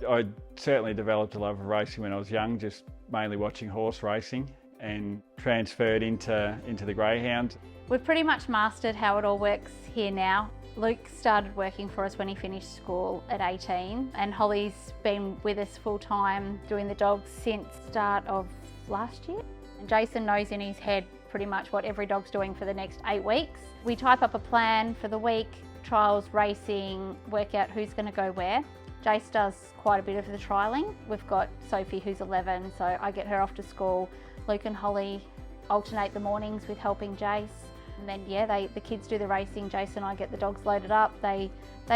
I certainly developed a love of racing when I was young, just mainly watching horse racing, and transferred into the Greyhound. We've pretty much mastered how it all works here now. Luke started working for us when he finished school at 18, and Holly's been with us full time doing the dogs since start of last year. And Jason knows in his head pretty much what every dog's doing for the next 8 weeks. We type up a plan for the week, trials, racing, work out who's going to go where. Jace does quite a bit of the trialling. We've got Sophie who's 11, so I get her off to school. Luke and Holly alternate the mornings with helping Jace. And then the kids do the racing. Jace and I get the dogs loaded up. They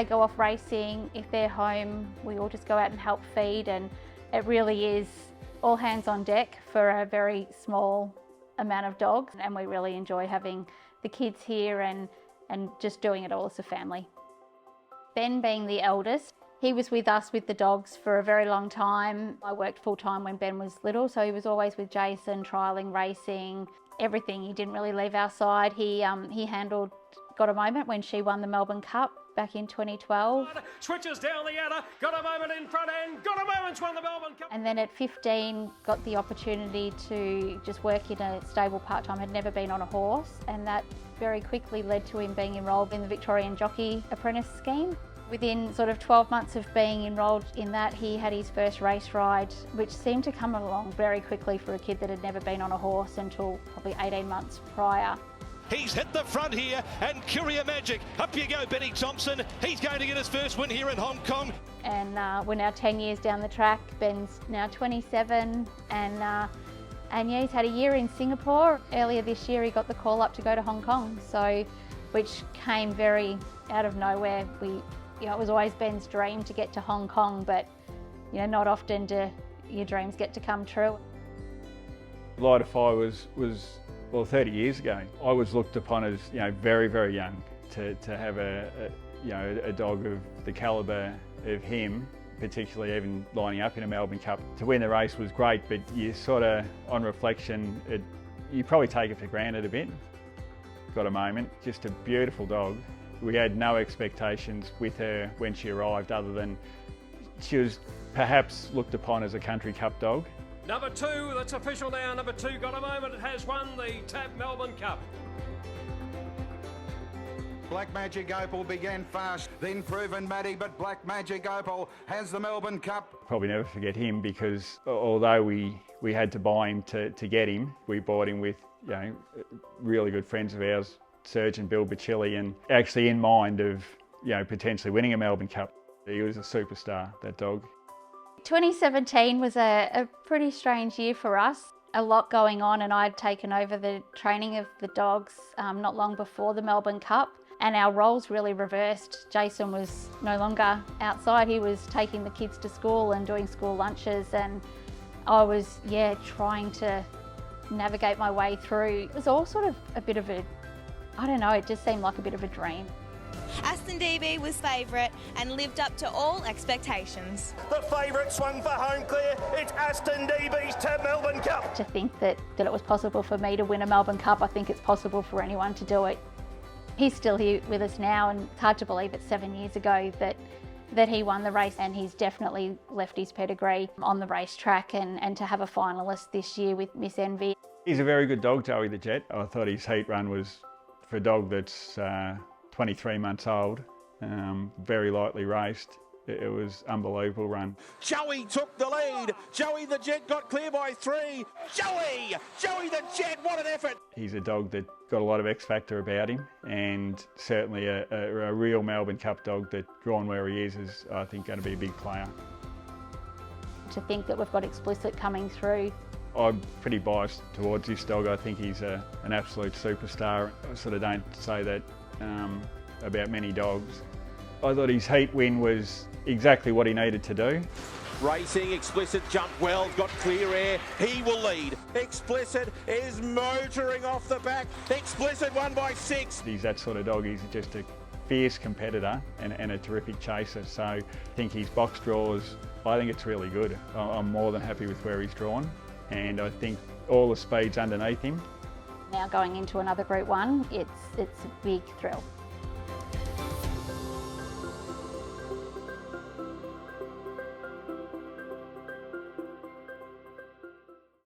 go off racing. If they're home, we all just go out and help feed, and it really is all hands on deck for a very small amount of dogs, and we really enjoy having the kids here and just doing it all as a family. Ben, being the eldest, he was with us with the dogs for a very long time. I worked full time when Ben was little, so he was always with Jason, trialling, racing, everything. He didn't really leave our side. He handled Got a Moment when she won the Melbourne Cup back in 2012. Switches down the adder, Got a Moment in front end, Got a Moment's won the Melbourne Cup. And then at 15, got the opportunity to just work in a stable part-time. Had never been on a horse, and that very quickly led to him being enrolled in the Victorian Jockey apprentice scheme. Within sort of 12 months of being enrolled in that, he had his first race ride, which seemed to come along very quickly for a kid that had never been on a horse until probably 18 months prior. He's hit the front here, and Courier Magic. Up you go, Team Thompson. He's going to get his first win here in Hong Kong. And we're now 10 years down the track. Ben's now 27, and yeah, he's had a year in Singapore. Earlier this year, he got the call up to go to Hong Kong, which came very out of nowhere. It was always Ben's dream to get to Hong Kong, but not often do your dreams get to come true. Lightify was 30 years ago. I was looked upon as very, very young to have a dog of the calibre of him, particularly even lining up in a Melbourne Cup. To win the race was great, but you sort of, on reflection, you probably take it for granted a bit. Got a Moment, just a beautiful dog. We had no expectations with her when she arrived, other than she was perhaps looked upon as a country cup dog. Number 2, that's official now. Number 2, Got a Moment, has won the TAB Melbourne Cup. Black Magic Opal began fast, then Proven Matty, but Black Magic Opal has the Melbourne Cup. Probably never forget him, because although we had to buy him to get him, we bought him with really good friends of ours, Surgeon Bill Bacilli, and actually in mind of potentially winning a Melbourne Cup. He was a superstar, that dog. 2017 was a pretty strange year for us. A lot going on, and I'd taken over the training of the dogs not long before the Melbourne Cup, and our roles really reversed. Jason was no longer outside. He was taking the kids to school and doing school lunches, and I was trying to navigate my way through. It was all sort of a bit of a, I don't know, it just seemed like a bit of a dream. Aston DB was favourite and lived up to all expectations. The favourite swung for home clear. It's Aston DB's TAB Melbourne Cup. To think that it was possible for me to win a Melbourne Cup, I think it's possible for anyone to do it. He's still here with us now, and it's hard to believe it's 7 years ago that he won the race, and he's definitely left his pedigree on the racetrack, and to have a finalist this year with Miss Envy. He's a very good dog, Joey the Jet. I thought his heat run was, for a dog that's 23 months old, very lightly raced. It was unbelievable run. Joey took the lead. Joey the Jet got clear by 3. Joey the Jet, what an effort. He's a dog that got a lot of X factor about him, and certainly a real Melbourne Cup dog that, drawn where he is I think going to be a big player. To think that we've got Explicit coming through. I'm pretty biased towards this dog. I think he's an absolute superstar. I sort of don't say that about many dogs. I thought his heat win was exactly what he needed to do. Racing, Explicit jumped well, got clear air. He will lead. Explicit is motoring off the back. Explicit won by 6. He's that sort of dog. He's just a fierce competitor and a terrific chaser. So I think his box draws, I think it's really good. I'm more than happy with where he's drawn, and I think all the speed's underneath him. Now going into another Group 1, it's a big thrill.